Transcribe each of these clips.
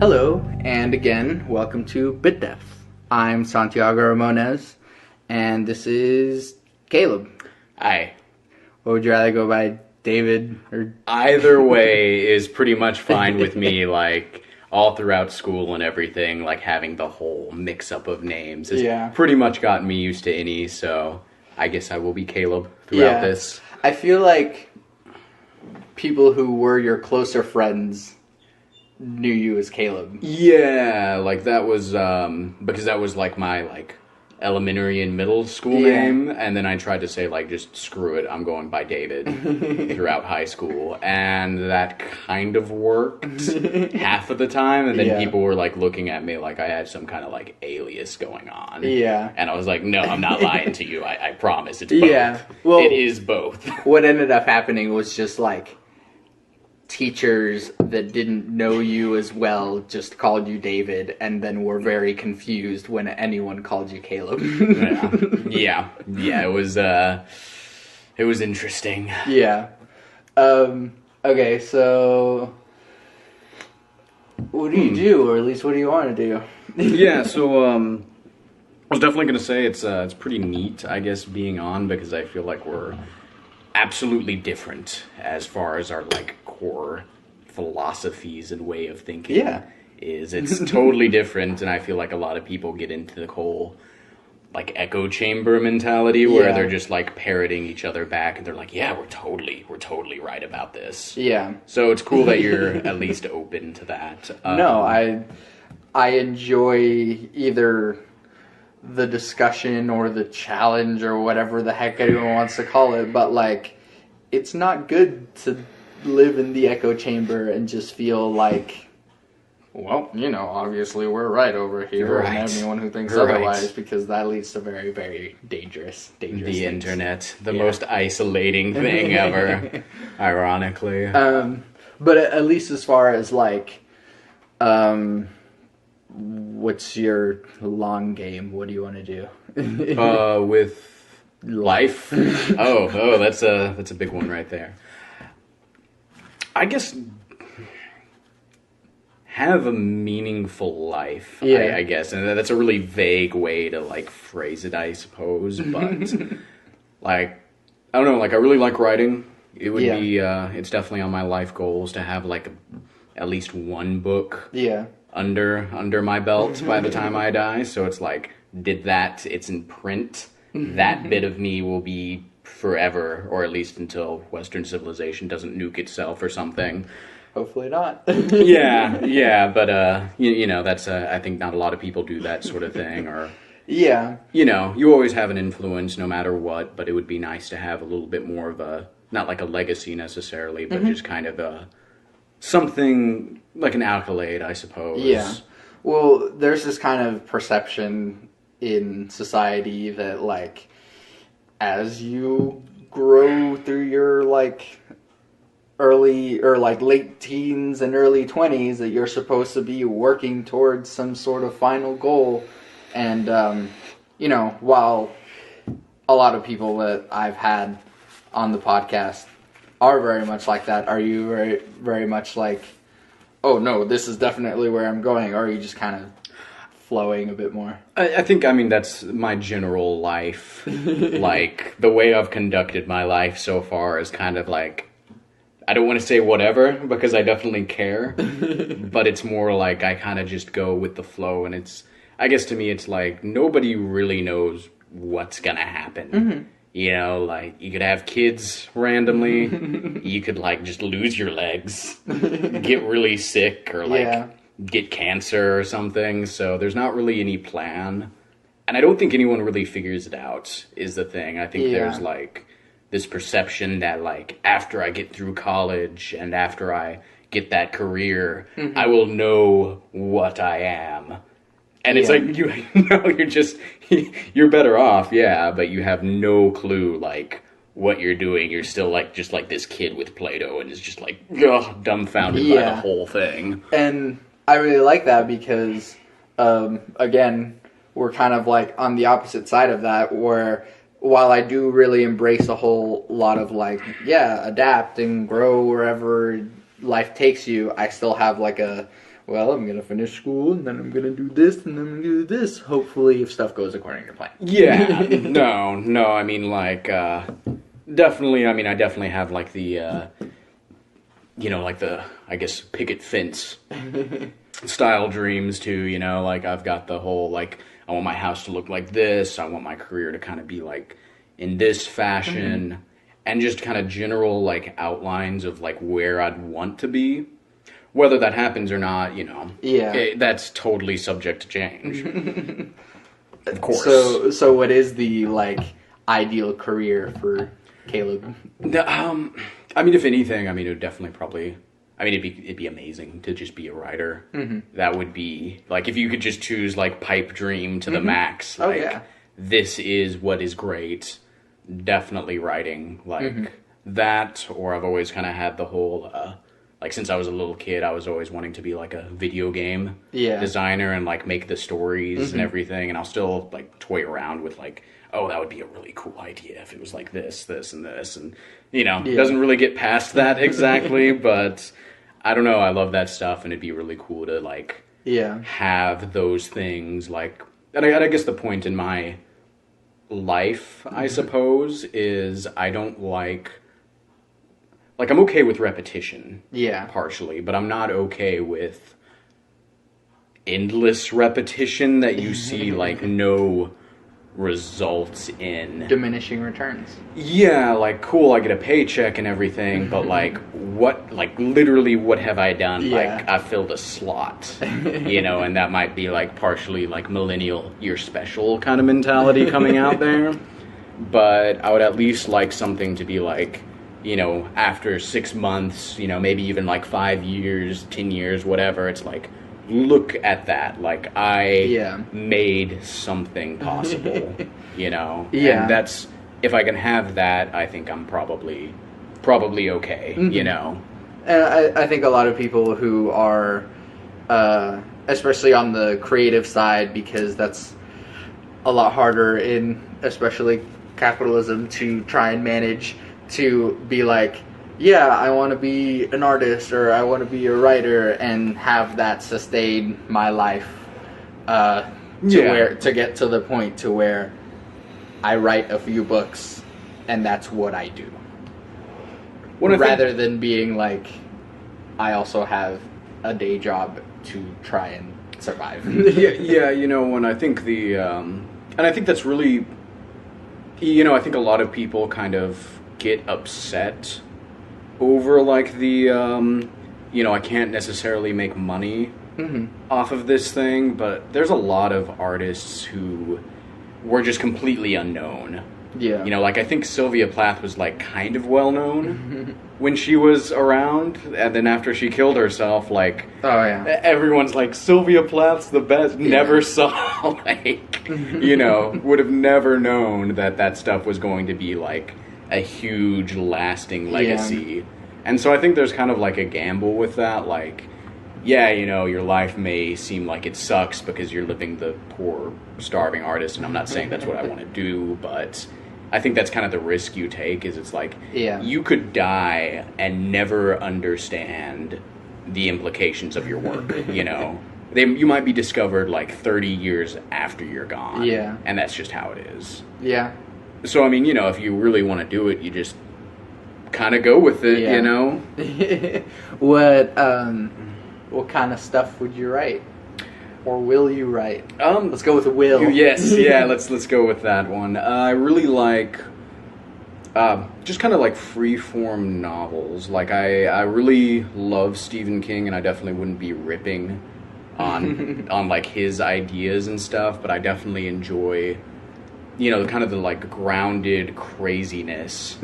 Hello, and again, welcome to Bit Depth. I'm Santiago Ramones, and this is Caleb. Hi. What would you rather go by, David or... Either way is pretty much fine with me, like, all throughout school and everything, like, having the whole mix-up of names has pretty much gotten me used to any, so I guess I will be Caleb throughout this. I feel like people who were your closer friends knew you as Caleb. Yeah, like, that was, because that was, like, my, like, elementary and middle school name, and then I tried to say, like, just screw it, I'm going by David throughout high school, and that kind of worked half of the time, and then people were, like, looking at me like I had some kind of, like, alias going on. And I was like, no, I'm not lying to you, I promise, it's both. Well, it is both. What ended up happening was just, like, teachers that didn't know you as well just called you David and then were very confused when anyone called you Caleb. Yeah, it was interesting. Yeah. Okay, so what do you do, or at least what do you want to do? So I was definitely going to say it's pretty neat, I guess, being on, because I feel like we're absolutely different as far as our, like, core philosophies and way of thinking it's totally different, and I feel like a lot of people get into the whole, like, echo chamber mentality where they're just, like, parroting each other back, and they're like, yeah, we're totally right about this. So it's cool that you're at least open to that. No, I enjoy either the discussion or the challenge or whatever the heck anyone wants to call it, but, like, it's not good to live in the echo chamber and just feel like, well, you know, obviously we're right over here, and anyone who thinks otherwise, because that leads to very, very dangerous the things. Internet, the most isolating thing ever, ironically. But at least as far as, like, what's your long game? What do you want to do? With life? oh, that's a big one right there. I guess have a meaningful life. I guess, and that's a really vague way to, like, phrase it, I suppose. But like, I don't know. Like, I really like writing. It would be. It's definitely on my life goals to have, like, at least one book. Under my belt by the time I die, so it's like, it's in print, that bit of me will be forever, or at least until Western civilization doesn't nuke itself or something. Hopefully not. yeah, but you know, that's I think not a lot of people do that sort of thing, or you know, you always have an influence no matter what, but it would be nice to have a little bit more of a, not like a legacy necessarily, but just kind of a something like an accolade, I suppose. Well, there's this kind of perception in society that, like, as you grow through your, like, early or, like, late teens and early 20s, that you're supposed to be working towards some sort of final goal. And, you know, while a lot of people that I've had on the podcast are very much like that, are you very, very much like, oh no, this is definitely where I'm going, or are you just kind of flowing a bit more? I think, I mean, that's my general life. Like, the way I've conducted my life so far is kind of like, I don't want to say whatever, because I definitely care, but it's more like I kind of just go with the flow, and it's, I guess to me, it's like, nobody really knows what's gonna happen. You know, like, you could have kids randomly, you could, like, just lose your legs, get really sick, or, like, get cancer or something, so there's not really any plan. And I don't think anyone really figures it out, is the thing. I think there's, like, this perception that, like, after I get through college and after I get that career, I will know what I am. And it's like, you're better off, but you have no clue, like, what you're doing. You're still, like, just like this kid with Play-Doh and is just, like, dumbfounded by the whole thing. And I really like that because, again, we're kind of, like, on the opposite side of that, where while I do really embrace a whole lot of, like, adapt and grow wherever life takes you, I still have, like, a well, I'm gonna finish school, and then I'm gonna do this, and then I'm gonna do this. Hopefully, if stuff goes according to plan. Yeah, no, I mean, like, definitely, I mean, I definitely have, like, the, like the, I guess, picket fence style dreams, too, like, I've got the whole, like, I want my house to look like this, I want my career to kind of be, like, in this fashion, and just kind of general, like, outlines of, like, where I'd want to be. Whether that happens or not, that's totally subject to change. Of course. So what is the, like, ideal career for Caleb? I mean, if anything, I mean, it would definitely probably, I mean, it'd be amazing to just be a writer. Mm-hmm. That would be, like, if you could just choose, like, pipe dream to the max, like, this is what is great, definitely writing, like, that, or I've always kind of had the whole, like, since I was a little kid, I was always wanting to be, like, a video game designer and, like, make the stories and everything. And I'll still, like, toy around with, like, oh, that would be a really cool idea if it was, like, this, and this. And, it doesn't really get past that exactly. But, I don't know, I love that stuff. And it'd be really cool to, like, have those things, like... And I guess the point in my life, I suppose, is I don't like... Like, I'm okay with repetition, partially, but I'm not okay with endless repetition that you see, like, no results in. Diminishing returns. Yeah, like, cool, I get a paycheck and everything, but, like, literally, what have I done? Yeah. Like, I filled a slot, and that might be, like, partially, like, millennial, you're special kind of mentality coming out there, but I would at least like something to be, like, after 6 months, maybe even like 5 years, 10 years, whatever, it's like, look at that. Like, I made something possible, Yeah. And that's, if I can have that, I think I'm probably okay, And I think a lot of people who are, especially on the creative side, because that's a lot harder in, especially capitalism, to try and manage to be like, yeah, I want to be an artist or I want to be a writer and have that sustain my life to get to the point to where I write a few books and that's what I do. Rather than being like, I also have a day job to try and survive. And I think and I think that's really, I think a lot of people kind of get upset over, like, the I can't necessarily make money off of this thing, but there's a lot of artists who were just completely unknown. Like, I think Sylvia Plath was, like, kind of well known when she was around, and then after she killed herself, like, everyone's like, Sylvia Plath's the best. Never saw, like, would have never known that stuff was going to be, like, a huge lasting legacy. And so I think there's kind of, like, a gamble with that, like, your life may seem like it sucks because you're living the poor, starving artist, and I'm not saying that's what I want to do, but I think that's kind of the risk you take, is it's like, you could die and never understand the implications of your work, You might be discovered, like, 30 years after you're gone. And that's just how it is. So, I mean, if you really want to do it, you just kind of go with it, What kind of stuff would you write? Or will you write? Let's go with will. Yes, let's go with that one. I really like just kind of like free-form novels. Like, I really love Stephen King, and I definitely wouldn't be ripping on like his ideas and stuff, but I definitely enjoy kind of the, like, grounded craziness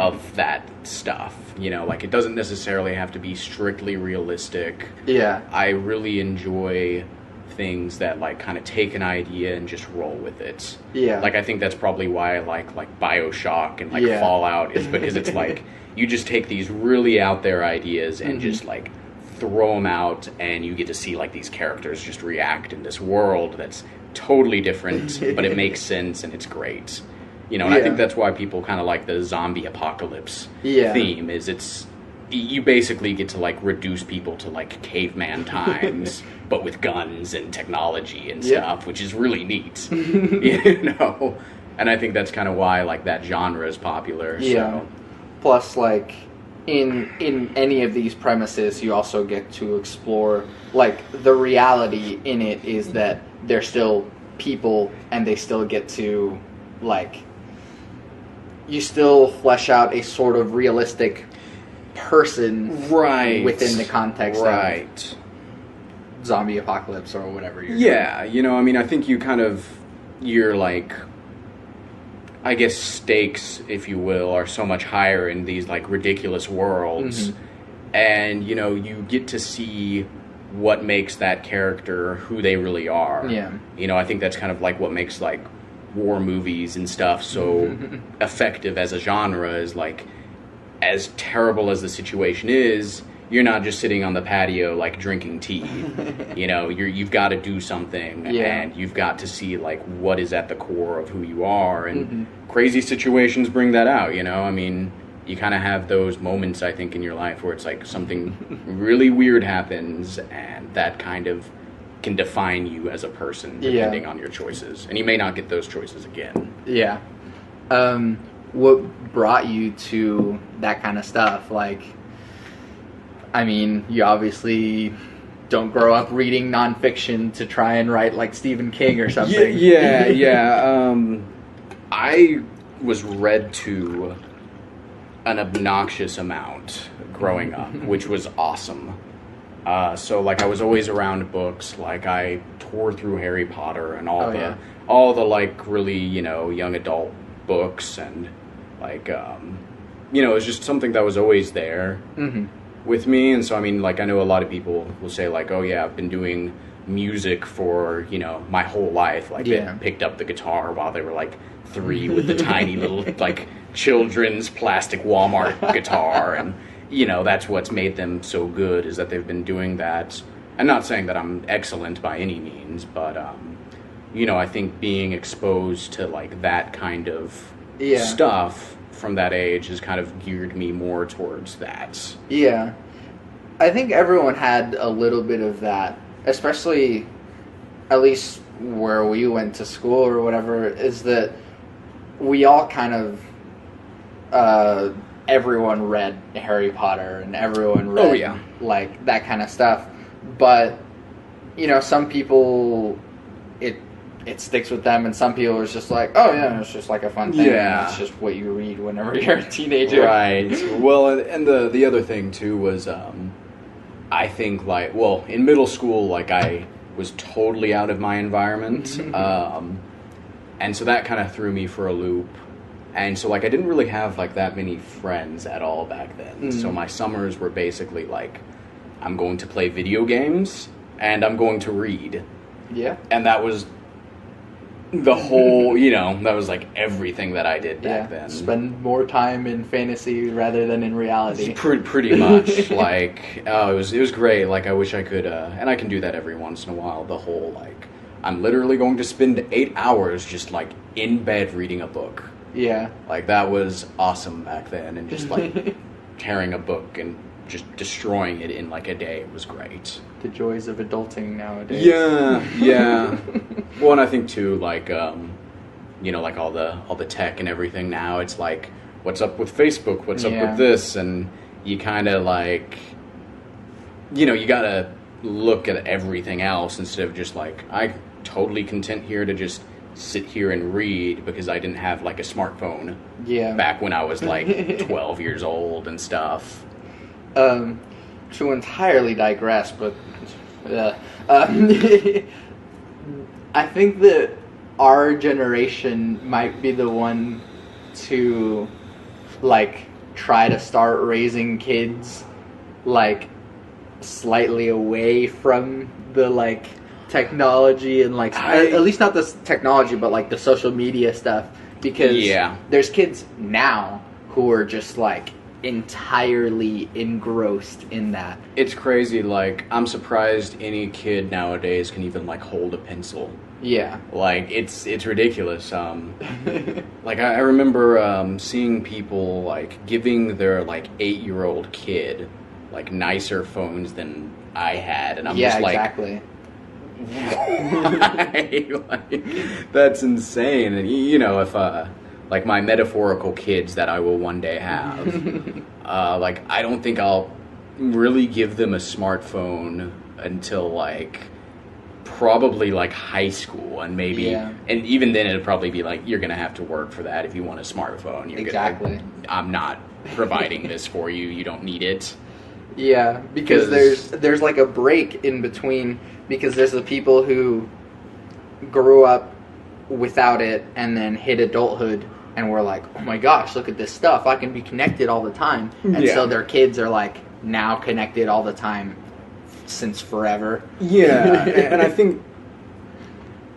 of that stuff. Like, it doesn't necessarily have to be strictly realistic. I really enjoy things that, like, kind of take an idea and just roll with it. Like, I think that's probably why I like BioShock and, like, Fallout, is because it's like, you just take these really out there ideas and just, like, throw them out, and you get to see, like, these characters just react in this world that's totally different, but it makes sense and it's great. And I think that's why people kind of like the zombie apocalypse theme, is it's you basically get to like reduce people to like caveman times, but with guns and technology and stuff, which is really neat. And I think that's kind of why like that genre is popular. Yeah. So. Plus, like in any of these premises, you also get to explore like the reality in it is that they're still people and they still get to like you still flesh out a sort of realistic person within the context of zombie apocalypse or whatever you're doing. I mean, I think you're like, I guess stakes, if you will, are so much higher in these like ridiculous worlds, and you get to see what makes that character who they really are. I think that's kind of like what makes like war movies and stuff so effective as a genre, is like, as terrible as the situation is, you're not just sitting on the patio like drinking tea. You've got to do something, and you've got to see like what is at the core of who you are, and crazy situations bring that out. I mean, you kind of have those moments, I think, in your life where it's like something really weird happens, and that kind of can define you as a person depending on your choices, and you may not get those choices again. What brought you to that kind of stuff? Like, I mean, you obviously don't grow up reading nonfiction to try and write like Stephen King or something. I was read to an obnoxious amount growing up, which was awesome. So like I was always around books. Like I tore through Harry Potter and all the like really young adult books, and like it was just something that was always there with me. And so I mean, like I know a lot of people will say like, oh yeah, I've been doing music for my whole life. Like they picked up the guitar while they were like 3 with the tiny little like children's plastic Walmart guitar, and that's what's made them so good, is that they've been doing that. I'm not saying that I'm excellent by any means, but I think being exposed to like that kind of stuff from that age has kind of geared me more towards that. I think everyone had a little bit of that, especially at least where we went to school or whatever, is that we all kind of everyone read Harry Potter and everyone read like that kind of stuff. But some people it sticks with them, and some people it's just like, oh yeah, it's just like a fun thing. It's just what you read whenever you're a teenager. Right. Well, and the other thing too was I think like, well, in middle school, like I was totally out of my environment. And so that kind of threw me for a loop. And so, like, I didn't really have, like, that many friends at all back then. So my summers were basically, like, I'm going to play video games, and I'm going to read. And that was the whole, that was, like, everything that I did back then. Spend more time in fantasy rather than in reality. Pretty much. Like, it was great. Like, I wish I could, and I can do that every once in a while, the whole, like, I'm literally going to spend 8 hours just, like, in bed reading a book. Like, that was awesome back then, and just, like, tearing a book and just destroying it in, like, a day was great. The joys of adulting nowadays. Well, and I think, too, like, like, all the tech and everything now, it's like, what's up with Facebook? What's up with this? And you kind of, like, you gotta look at everything else instead of just, like, I'm totally content here to just sit here and read, because I didn't have like a smartphone back when I was like 12 years old and stuff. To entirely digress, but I think that our generation might be the one to like try to start raising kids like slightly away from the like technology and like at least not the technology, but like the social media stuff, because there's kids now who are just like entirely engrossed in that. It's crazy. Like, I'm surprised any kid nowadays can even like hold a pencil. Yeah. Like, it's ridiculous. Like, I remember seeing people, like, giving their, like, 8-year-old kid, like, nicer phones than I had. And I'm Yeah, just like, exactly. why? Like, that's insane. And, you know, if, like, my metaphorical kids that I will one day have, like, I don't think I'll really give them a smartphone until, like, probably like high school, and maybe, and even then it'd probably be like, you're gonna have to work for that if you want a smartphone. Exactly. I'm not providing this for you. You don't need it. Yeah, because there's like a break in between, because there's the people who grew up without it and then hit adulthood and were like, oh my gosh, look at this stuff, I can be connected all the time. And so their kids are like now connected all the time since forever. Yeah. And I think,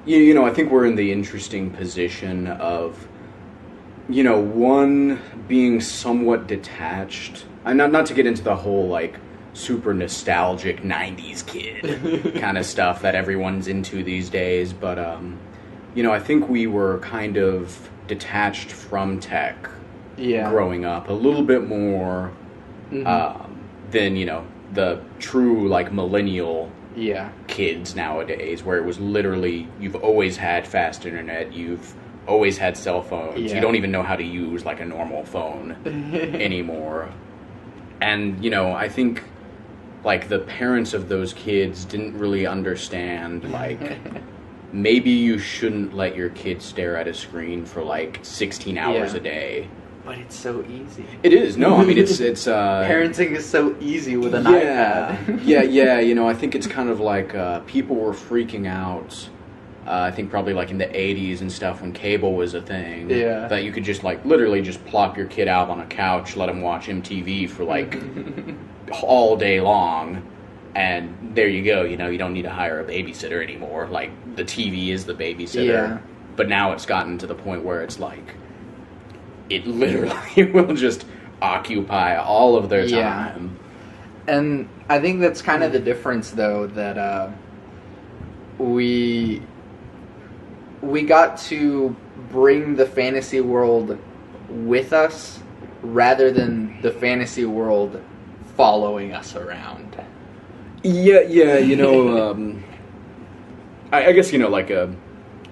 you know, I think we're in the interesting position of, you know, one, being somewhat detached. Not to get into the whole, like, super nostalgic 90s kid kind of stuff that everyone's into these days, but, you know, I think we were kind of detached from tech growing up a little bit more than, you know, the true, like, millennial kids nowadays, where it was literally, you've always had fast internet, you've always had cell phones, you don't even know how to use, like, a normal phone anymore. And, you know, I think, like, the parents of those kids didn't really understand, like, maybe you shouldn't let your kid stare at a screen for, like, 16 hours a day. But it's so easy. It is. No, I mean, it's parenting is so easy with an iPad. yeah. You know, I think it's kind of like people were freaking out. I think probably like in the 80s and stuff, when cable was a thing. Yeah. That you could just, like, literally just plop your kid out on a couch, let him watch MTV for, like, all day long, and there you go. You know, you don't need to hire a babysitter anymore. Like, the TV is the babysitter. Yeah. But now it's gotten to the point where it's like, it literally will just occupy all of their time. And I think that's kind of the difference, though, that we got to bring the fantasy world with us rather than the fantasy world following us around. Yeah, you know, I guess, you know, like,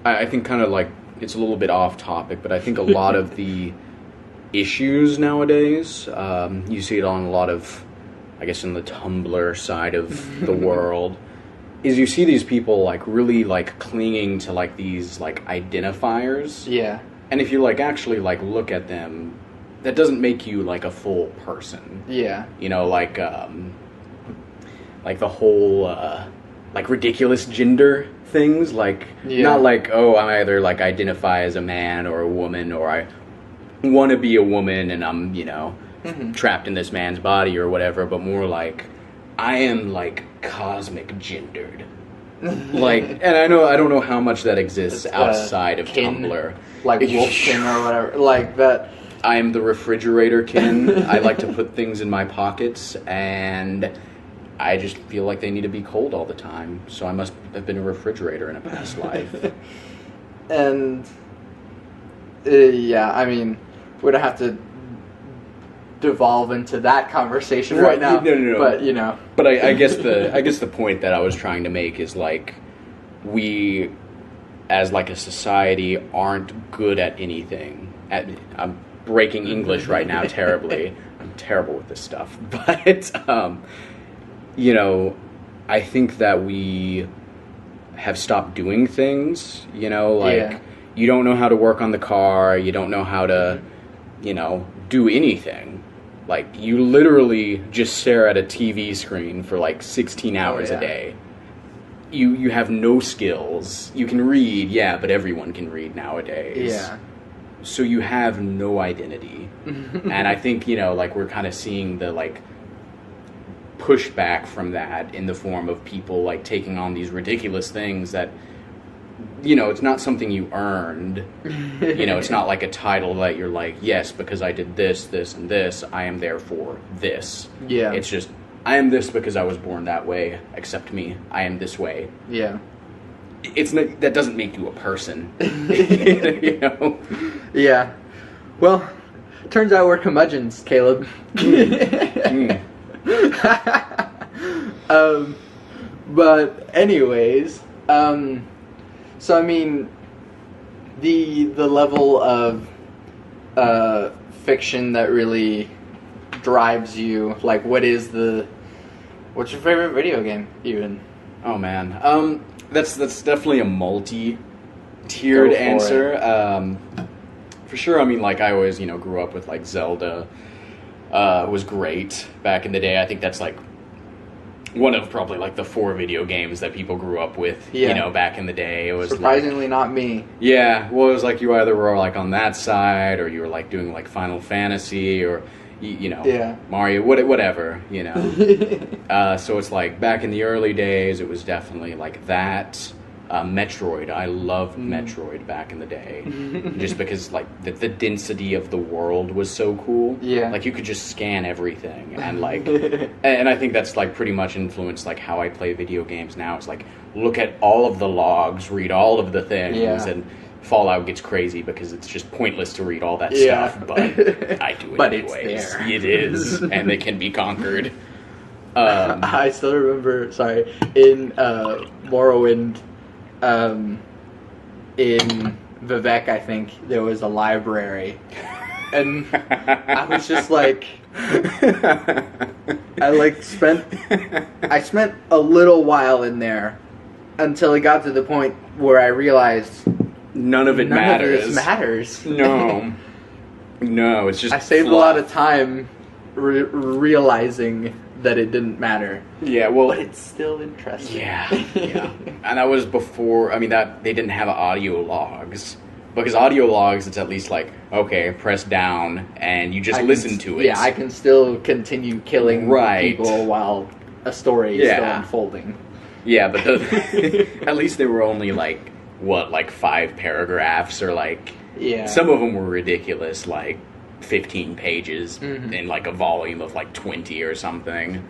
I think kind of like, it's a little bit off topic, but I think a lot of the issues nowadays, you see it on a lot of, I guess, in the Tumblr side of the world, is you see these people, like, really, like, clinging to, like, these, like, identifiers. Yeah. And if you, like, actually, like, look at them, that doesn't make you, like, a full person. Yeah. You know, like the whole, like, ridiculous gender things, like, not like, oh, I either, like, identify as a man or a woman, or I want to be a woman and I'm, you know, trapped in this man's body or whatever, but more like, I am, like, cosmic gendered. Like, and I don't know how much that exists outside of Tumblr. Like Wolfkin or whatever, like that. I am the refrigerator kin. I like to put things in my pockets, and I just feel like they need to be cold all the time, so I must have been a refrigerator in a past life. And, yeah, I mean, we don't have to devolve into that conversation right now. No. But, you know. But I guess the point that I was trying to make is, like, we, as, like, a society, aren't good at anything. I'm breaking English right now terribly. I'm terrible with this stuff. But, you know, I think that we have stopped doing things, you know, like, you don't know how to work on the car, you don't know how to, you know, do anything. Like, you literally just stare at a TV screen for, like, 16 hours a day. You have no skills. You can read, but everyone can read nowadays. Yeah. So you have no identity. And I think, you know, like, we're kind of seeing the, like, pushback from that in the form of people, like, taking on these ridiculous things that, you know, it's not something you earned. You know, it's not like a title that you're like, yes, because I did this, this, and this, I am therefore this. Yeah. It's just, I am this because I was born that way. Accept me. I am this way. Yeah. it's not, that doesn't make you a person. You know? Yeah. Well, turns out we're curmudgeons, Caleb. Mm. But anyways, so I mean, the level of fiction that really drives you, like, what's your favorite video game, even? Oh man, that's definitely a multi-tiered Go for answer. For sure, I mean, like, I always, grew up with, like, Zelda. Was great back in the day. I think that's, like, one of probably, like, the 4 video games that people grew up with, back in the day. It was surprisingly not me. Yeah, well, it was like you either were, like, on that side, or you were, like, doing, like, Final Fantasy, or, Mario, whatever, So it's, like, back in the early days, it was definitely, like, that. Metroid. I loved Metroid back in the day, just because, like, the density of the world was so cool. Yeah, like, you could just scan everything, and, like, and I think that's, like, pretty much influenced, like, how I play video games now. It's like, look at all of the logs, read all of the things, and Fallout gets crazy because it's just pointless to read all that stuff, but I do it but anyways. It's there. It is, and they can be conquered. I still remember, in Morrowind, in Vivek, I think, there was a library, and I was just like, I spent a little while in there until it got to the point where I realized none of this matters. No, it's just I saved a lot of time realizing that it didn't matter. Yeah, well, but it's still interesting. Yeah. And that was before. I mean, that they didn't have audio logs, because audio logs, it's at least like, okay, press down and you just listen to it. Yeah, I can still continue killing people while a story is still unfolding. Yeah, but at least they were only like 5 paragraphs, or like some of them were ridiculous, like 15 pages in like a volume of like 20 or something.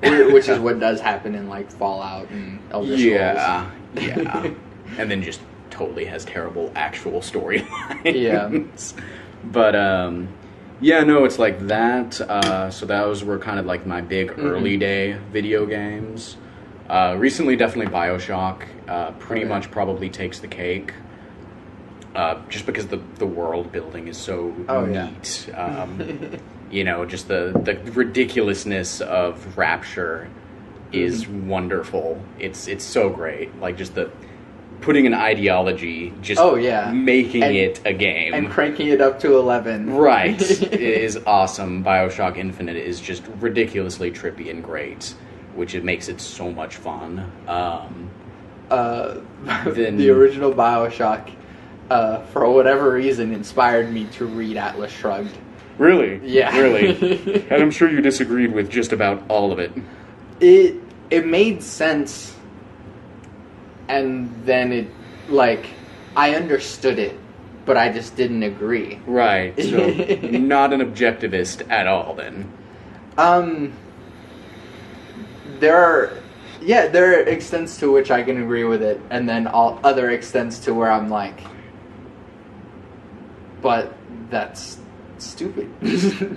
Which is what does happen in like Fallout and Elder Scrolls. Yeah. And then just totally has terrible actual storylines. Yeah. But no, it's like that. So those were kind of like my big early day video games. Recently, definitely BioShock. Pretty much probably takes the cake. Just because the world building is so neat. Just the ridiculousness of Rapture is wonderful. It's so great. Like, just the putting an ideology, just making it a game. And cranking it up to 11. Right. Is awesome. BioShock Infinite is just ridiculously trippy and great, which it makes it so much fun. The original BioShock, for whatever reason, inspired me to read Atlas Shrugged. Really? Yeah. Really? And I'm sure you disagreed with just about all of it. It made sense, and then it, like, I understood it, but I just didn't agree. Right, so not an objectivist at all, then. There are extents to which I can agree with it, and then all other extents to where I'm like, but that's stupid.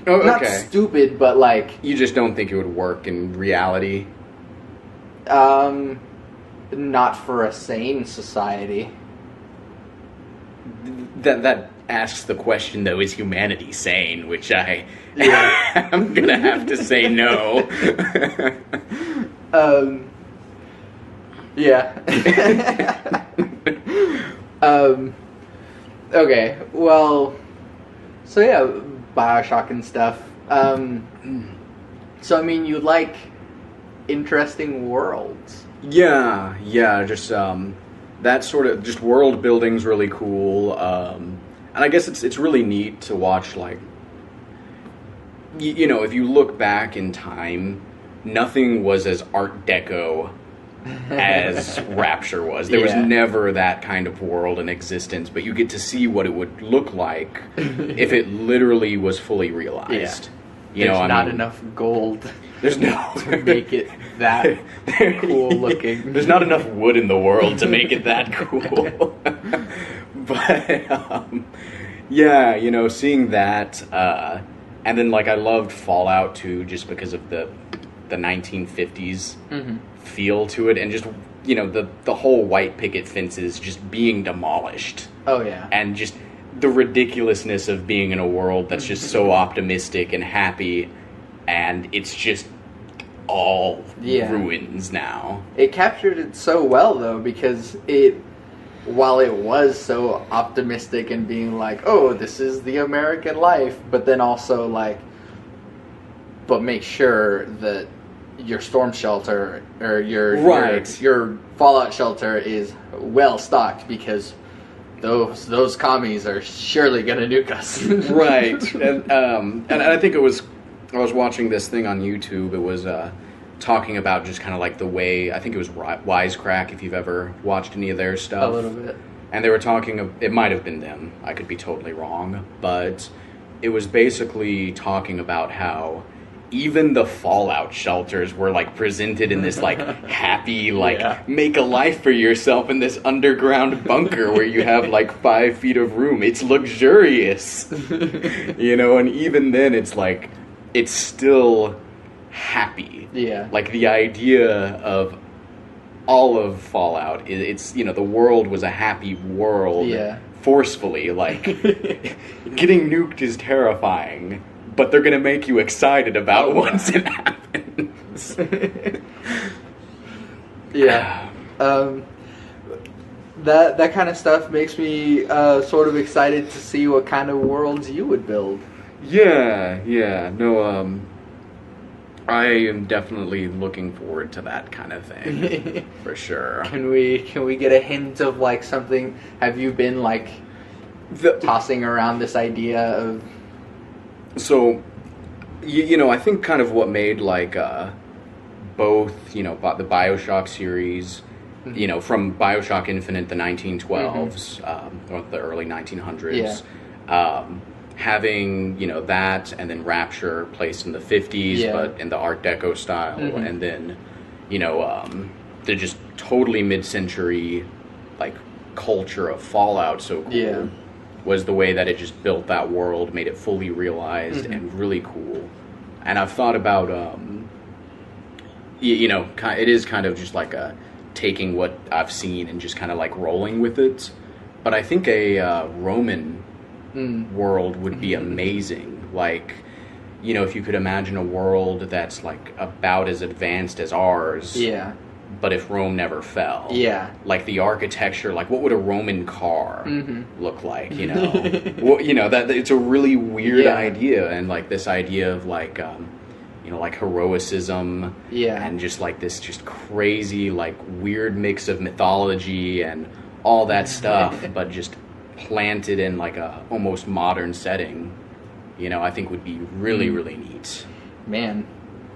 Oh, okay. Not stupid, but like... You just don't think it would work in reality? Not for a sane society. That asks the question, though, is humanity sane? Which I'm gonna have to say no. Okay, well, so yeah, BioShock and stuff. So I mean, you like interesting worlds. Yeah, just that sort of, just world building's really cool. And I guess it's really neat to watch, like, if you look back in time, nothing was as Art Deco as Rapture was. There was never that kind of world in existence, but you get to see what it would look like if it literally was fully realized. There's I not mean, enough gold there's no to make it that cool looking. There's not enough wood in the world to make it that cool. But yeah, seeing that, and then like I loved Fallout 2 just because of the 1950s feel to it, and just the whole white picket fences just being demolished. Oh yeah. And just the ridiculousness of being in a world that's just so optimistic and happy, and it's just all ruins now. It captured it so well though, because while it was so optimistic and being like, oh, this is the American life, but then also like, but make sure that your storm shelter or your fallout shelter is well stocked, because those commies are surely gonna nuke us. Right. And I think I was watching this thing on YouTube. It was talking about just kind of like the way, I think it was Wisecrack, if you've ever watched any of their stuff. A little bit. And they were talking, it might have been them, I could be totally wrong, but it was basically talking about how even the fallout shelters were like presented in this like happy, like make a life for yourself in this underground bunker where you have like 5 feet of room. It's luxurious. And even then it's like, it's still happy. Yeah. Like the idea of all of Fallout, it's the world was a happy world. Yeah. Forcefully, like getting nuked is terrifying, but they're gonna make you excited about once it happens. Yeah. That kind of stuff makes me sort of excited to see what kind of worlds you would build. Yeah. No, I am definitely looking forward to that kind of thing, for sure. Can we get a hint of like something? Have you been like tossing around this idea of? So, I think kind of what made like both the BioShock series, from BioShock Infinite, the 1912s, or the early 1900s. Yeah. Having that, and then Rapture placed in the 50s, but in the Art Deco style, and then the just totally mid-century like culture of Fallout so cool was the way that it just built that world, made it fully realized and really cool. And I've thought about it is kind of just like taking what I've seen and just kind of like rolling with it. But I think a Roman world would be amazing. Like, if you could imagine a world that's like about as advanced as ours. Yeah. But if Rome never fell. Yeah. Like the architecture, like what would a Roman car look like, Well, that it's a really weird idea, and like this idea of like like heroicism and just like this just crazy like weird mix of mythology and all that stuff, but just planted in like a almost modern setting, I think would be really, really neat. Man,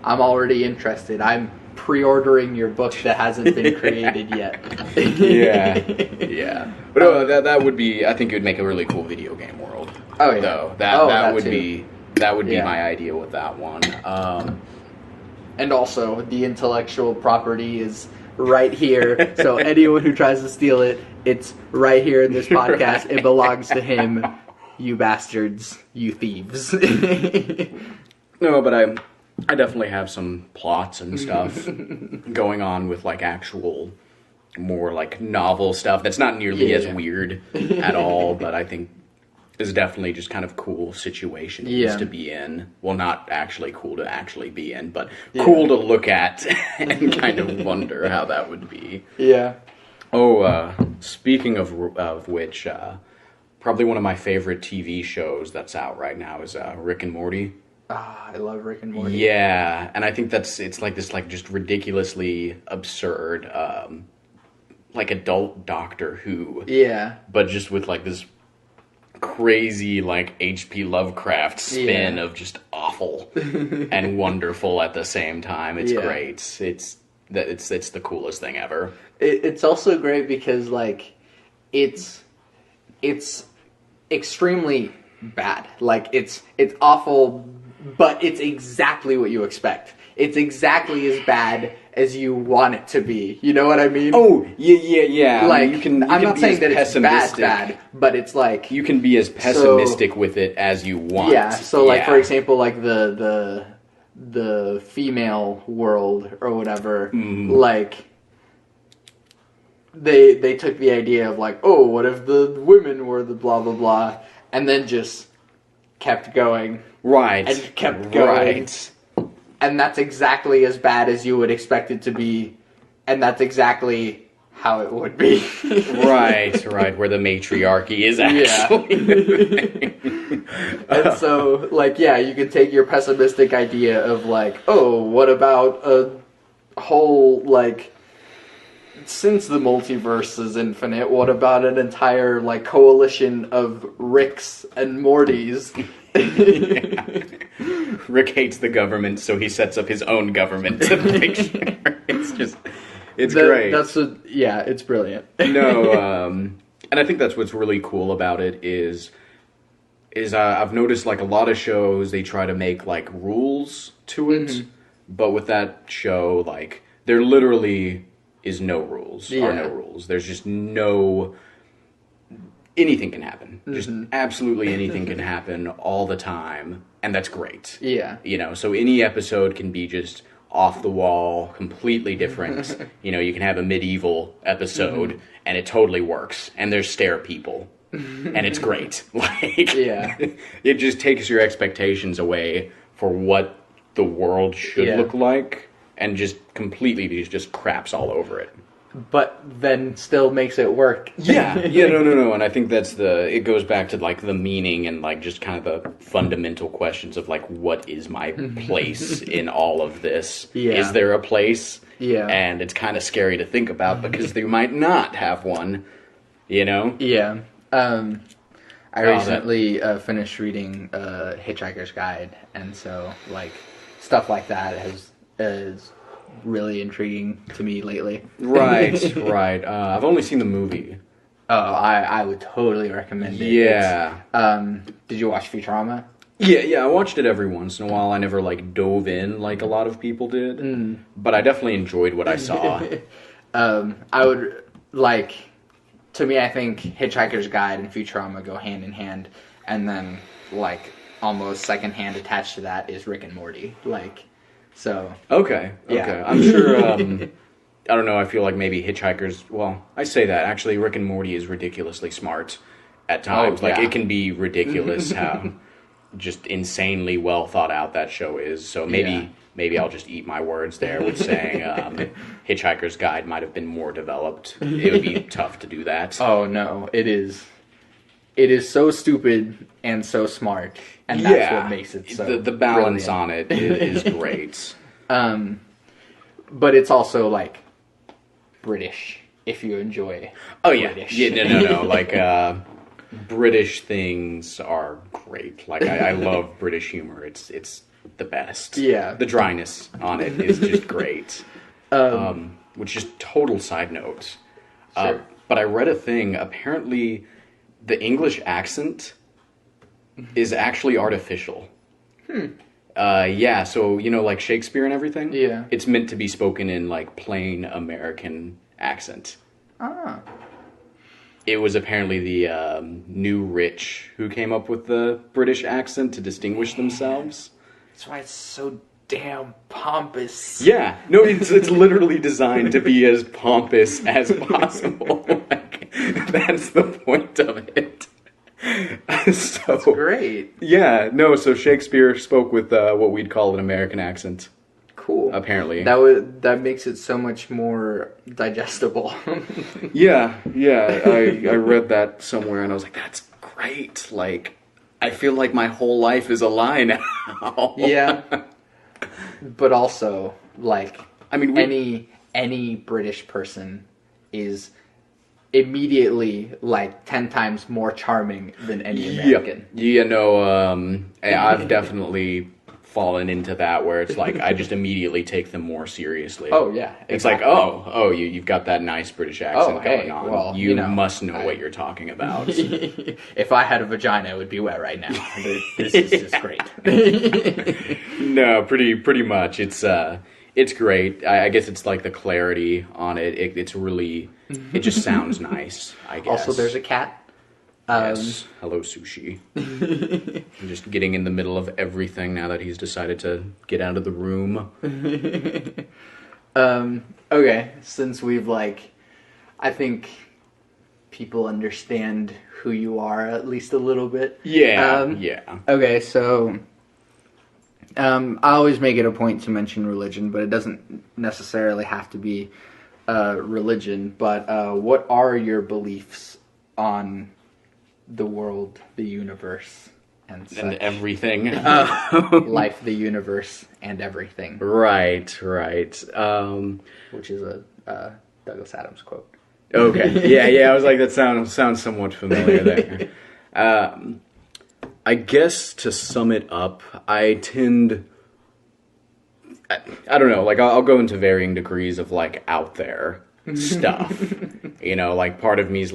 I'm already interested. I'm pre-ordering your book that hasn't been created yet. Yeah. But that would be, I think it would make a really cool video game world. Oh yeah. Though that would be my idea with that one. And also the intellectual property is right here. So anyone who tries to steal it, it's right here in this podcast. Right. It belongs to him. You bastards. You thieves. No, but I definitely have some plots and stuff going on with like actual more like novel stuff that's not nearly as weird at all, but I think is definitely just kind of cool situations to be in. Well, not actually cool to actually be in, but cool to look at and kind of wonder how that would be. Yeah. Oh, speaking of which, probably one of my favorite TV shows that's out right now is Rick and Morty. I love Rick and Morty. Yeah, and I think it's like this like just ridiculously absurd like adult Doctor Who. Yeah. But just with like this crazy like H.P. Lovecraft spin of just awful and wonderful at the same time. It's great. It's the coolest thing ever. It's also great because like it's extremely bad. Like it's awful but it's exactly what you expect. It's exactly as bad as you want it to be. You know what I mean? Oh, yeah. Like, I mean, you can I'm not be saying as that it's bad, but it's like... You can be as pessimistic with it as you want. Yeah, so, like, for example, like, the female world or whatever, like... They took the idea of, like, oh, what if the women were the blah, blah, blah, and then just kept going. Right. And kept going. Right. And that's exactly as bad as you would expect it to be, and that's exactly how it would be. right, where the matriarchy is actually. And so, like, yeah, you can take your pessimistic idea of, like, oh, what about a whole, like, since the multiverse is infinite, what about an entire, like, coalition of Ricks and Mortys? Rick hates the government, so he sets up his own government to make sure. It's great. It's brilliant. No, and I think that's what's really cool about it is I've noticed, like, a lot of shows, they try to make, like, rules to it, but with that show, like, there literally is no rules. There's just no... Anything can happen. Just absolutely anything can happen all the time, and that's great. Yeah. You know, so any episode can be just off the wall, completely different. You know, you can have a medieval episode, and it totally works, and there's stair people, and it's great. Like, yeah. It just takes your expectations away for what the world should look like, and just completely just craps all over it. But then still makes it work. No. And I think it goes back to, like, the meaning and, like, just kind of the fundamental questions of, like, what is my place in all of this? Yeah. Is there a place? Yeah. And it's kind of scary to think about because they might not have one, you know? Yeah. I recently finished reading Hitchhiker's Guide, and so, like, stuff like that is really intriguing to me lately. Right. I've only seen the movie. Oh, I would totally recommend it. Yeah. Did you watch Futurama? Yeah, I watched it every once in a while. I never, like, dove in like a lot of people did. But I definitely enjoyed what I saw. I would, like, to me, I think Hitchhiker's Guide and Futurama go hand in hand. And then, like, almost secondhand attached to that is Rick and Morty. Like... So okay. Yeah. I'm sure. I don't know. I feel like maybe Hitchhikers. Well, I say that actually. Rick and Morty is ridiculously smart at times. Oh, yeah. Like, it can be ridiculous how just insanely well thought out that show is. So maybe I'll just eat my words there with saying Hitchhiker's Guide might have been more developed. It would be tough to do that. Oh no, it is. It is so stupid and so smart, and that's what makes it so. The balance brilliant. on it is great. But it's also, like, British if you enjoy. British. No. Like, British things are great. Like, I love British humor. It's the best. Yeah. The dryness on it is just great. Which is total side note. Sure. But I read a thing. Apparently, the English accent is actually artificial. So, you know, like Shakespeare and everything? Yeah. It's meant to be spoken in, like, plain American accent. Ah. It was apparently the new rich who came up with the British accent to distinguish themselves. That's why it's so damn pompous. Yeah. No, it's literally designed to be as pompous as possible. Like, that's the point of it. That's great. Yeah, no, so Shakespeare spoke with what we'd call an American accent. Cool. Apparently. That makes it so much more digestible. Yeah, I read that somewhere and I was like, that's great. Like, I feel like my whole life is a lie now. Yeah. But also, like, I mean, any British person is immediately, like, 10 times more charming than any American. Yeah, no, I've definitely fallen into that where it's like I just immediately take them more seriously. Oh yeah, It's like, you've got that nice British accent going on. Well, you must know what you're talking about. If I had a vagina, it would be wet right now. This is just great. No, pretty much. It's great. I guess it's like the clarity on it. It's really, it just sounds nice, I guess. Also, there's a cat. Yes. Hello, Sushi. I'm just getting in the middle of everything now that he's decided to get out of the room. Okay, since we've I think people understand who you are at least a little bit. Yeah, yeah. Okay, so I always make it a point to mention religion, but it doesn't necessarily have to be religion. But what are your beliefs on the world, the universe, and everything? Life, the universe, and everything. Right. Which is a Douglas Adams quote. Okay. Yeah. I was like, that sounds somewhat familiar there. I guess to sum it up, I don't know, I'll go into varying degrees of out there stuff. Part of me is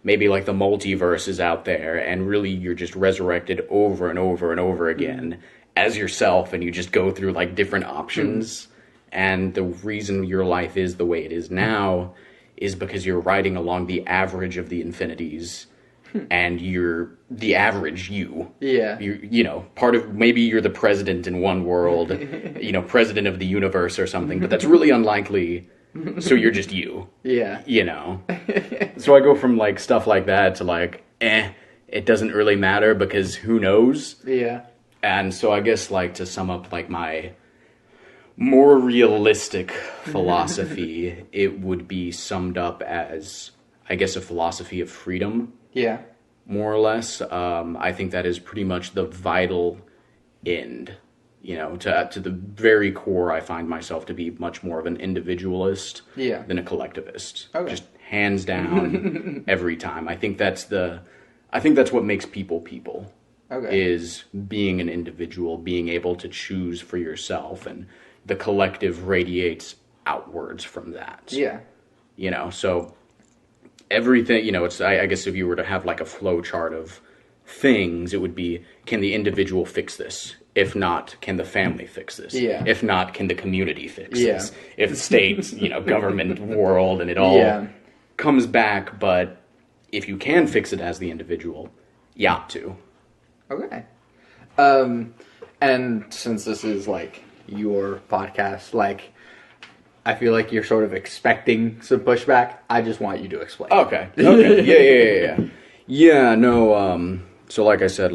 maybe the multiverse is out there and really you're just resurrected over and over and over again as yourself, and you just go through different options. And the reason your life is the way it is now is because you're riding along the average of the infinities. And you're the average you. Yeah. Part of, maybe you're the president in one world, president of the universe or something, but that's really unlikely. So you're just you. Yeah. So I go from stuff like that to it doesn't really matter because who knows? Yeah. And so I guess to sum up my more realistic philosophy, it would be summed up as, I guess, a philosophy of freedom. Yeah. More or less. I think that is pretty much the vital end. To the very core, I find myself to be much more of an individualist than a collectivist. Okay. Just hands down, every time. I think that's what makes people people. Okay. Is being an individual, being able to choose for yourself, and the collective radiates outwards from that. Yeah. So everything, it's, I guess if you were to have a flow chart of things, it would be, can the individual fix this? If not, can the family fix this? Yeah. If not, can the community fix this? If the state, government, world, and it all comes back, but if you can fix it as the individual, you ought to. Okay. And since this is your podcast, I feel like you're sort of expecting some pushback. I just want you to explain. Okay. Yeah. Yeah, no, so like I said,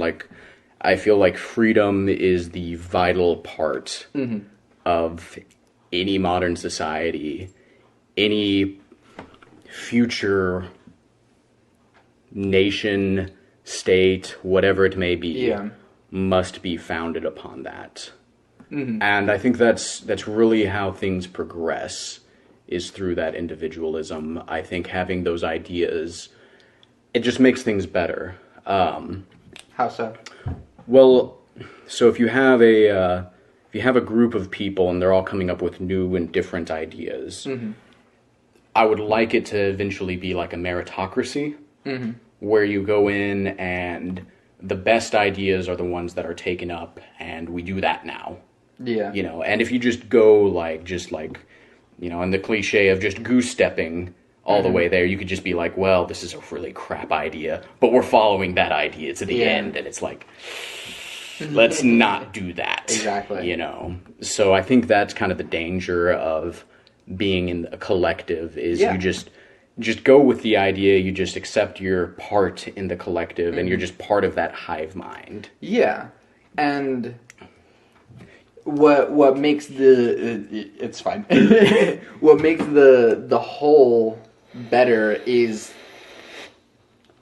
I feel like freedom is the vital part of any modern society, any future nation, state, whatever it may be, must be founded upon that. And I think that's really how things progress, is through that individualism. I think having those ideas, it just makes things better. How so? Well, so if you have a group of people and they're all coming up with new and different ideas, I would like it to eventually be like a meritocracy, where you go in and the best ideas are the ones that are taken up, and we do that now. Yeah. And if you just go and the cliche of just goose stepping all the way there, you could just be like, well, this is a really crap idea, but we're following that idea to the end, and it's let's not do that. Exactly. So I think that's kind of the danger of being in a collective, is you just go with the idea, you just accept your part in the collective, and you're just part of that hive mind. Yeah. And what makes it's fine. What makes the whole better is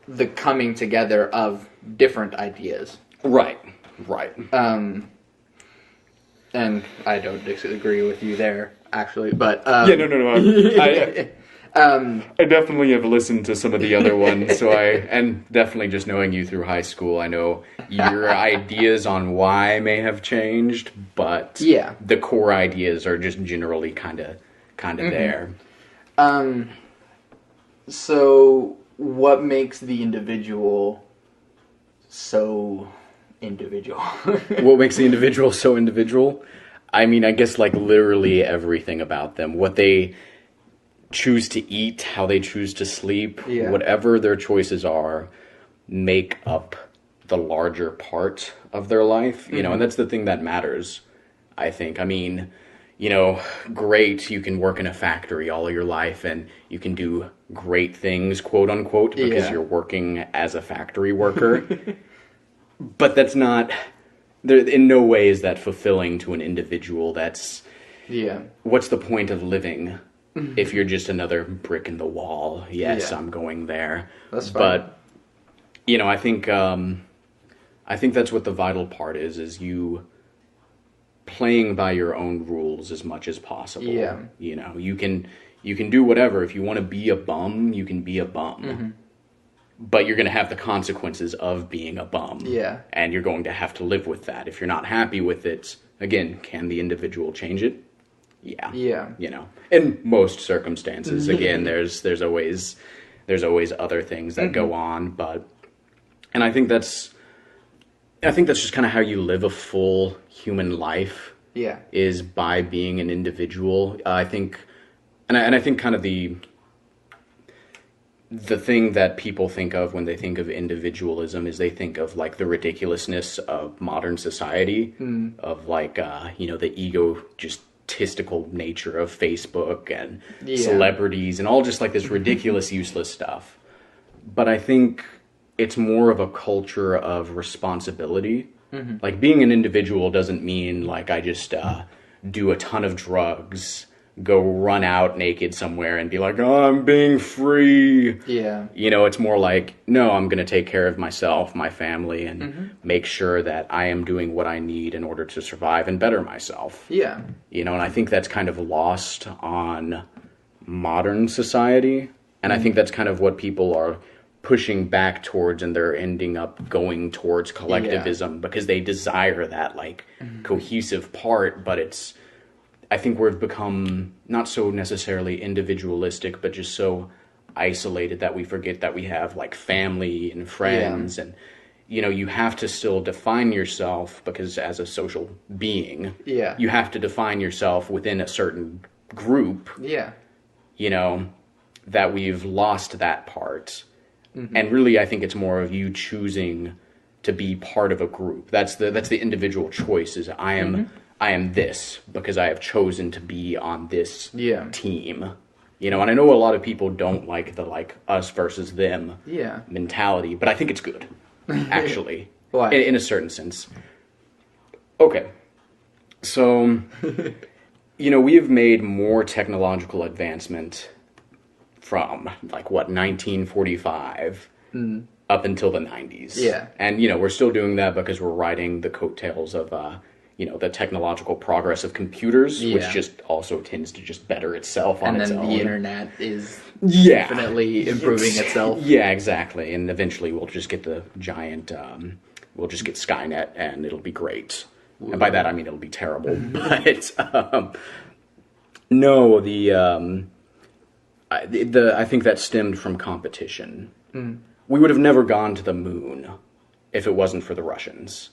the coming together of different ideas. Right. And I don't disagree with you there, actually, but no. I definitely have listened to some of the other ones, and definitely just knowing you through high school, I know your ideas on why may have changed, but Yeah. the core ideas are just generally kind of there. So what makes the individual so individual? What makes the individual so individual? I mean, I guess like literally everything about them. What they choose to eat, how they choose to sleep, Yeah. whatever their choices are, make up the larger part of their life, you know, and that's the thing that matters, I think. I mean, you know, great, you can work in a factory all of your life and you can do great things, quote unquote, because Yeah. you're working as a factory worker. But that's not, there, in no way is that fulfilling to an individual. That's, Yeah. what's the point of living if you're just another brick in the wall? Yes, Yeah. I'm going there. That's fine. But, you know, I think that's what the vital part is you playing by your own rules as much as possible. Yeah. You know, you can do whatever. If you want to be a bum, you can be a bum. But you're going to have the consequences of being a bum. Yeah. And you're going to have to live with that. If you're not happy with it, again, can the individual change it? Yeah. Yeah. You know, in most circumstances, again, there's always other things that go on, but, and I think that's just kind of how you live a full human life. Yeah. Is by being an individual. I think, and I think kind of the thing that people think of when they think of individualism is they think of like the ridiculousness of modern society, of like, you know, the egotistical nature of Facebook and celebrities and all just like this ridiculous, useless stuff. But I think it's more of a culture of responsibility. Like being an individual doesn't mean like I just do a ton of drugs, go run out naked somewhere and be like, oh, I'm being free. Yeah. You know, it's more like, no, I'm going to take care of myself, my family, and make sure that I am doing what I need in order to survive and better myself. Yeah. You know, and I think that's kind of lost on modern society. And I think that's kind of what people are pushing back towards, and they're ending up going towards collectivism because they desire that like cohesive part, but it's, I think we've become not so necessarily individualistic, but just so isolated that we forget that we have like family and friends, and you know, you have to still define yourself because as a social being, you have to define yourself within a certain group. Yeah. You know, that we've lost that part. And really, I think it's more of you choosing to be part of a group. That's the individual choice. Is I am this because I have chosen to be on this team. You know, and I know a lot of people don't like the like us versus them mentality, but I think it's good, actually, Why? in a certain sense. Okay, so you know, we have made more technological advancement from like what 1945 up until the 90s. Yeah. And you know, we're still doing that because we're riding the coattails of you know, the technological progress of computers, which just also tends to just better itself on its own. And then the internet is Yeah. infinitely improving itself. Yeah, exactly. And eventually we'll just get the giant we'll just get Skynet and it'll be great. And by that I mean it'll be terrible. But no, I think that stemmed from competition. We would have never gone to the moon if it wasn't for the Russians.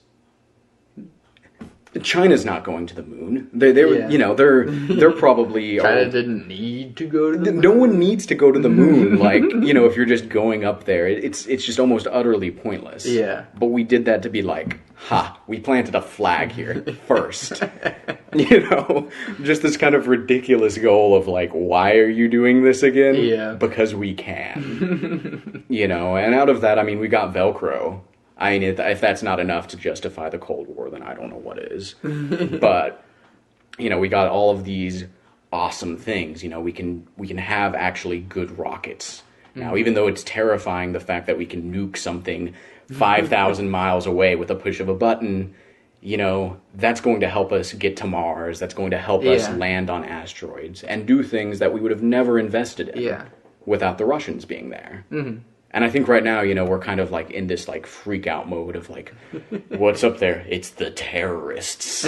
China's not going to the moon. They you know, they're probably China didn't need to go to the moon. No one needs to go to the moon. Like, you know, if you're just going up there, it's just almost utterly pointless. Yeah. But we did that to be like, ha, we planted a flag here first. You know, just this kind of ridiculous goal of like, why are you doing this again? Yeah. Because we can. You know, and out of that, I mean, we got Velcro. I mean, if that's not enough to justify the Cold War, then I don't know what is. But, you know, we got all of these awesome things. You know, we can have actually good rockets. Now, even though it's terrifying the fact that we can nuke something 5,000 miles away with a push of a button, you know, that's going to help us get to Mars. That's going to help us Yeah. land on asteroids and do things that we would have never invested in Yeah. without the Russians being there. Mm-hmm. And I think right now, you know, we're kind of like in this like freak out mode of like, what's up there? It's the terrorists.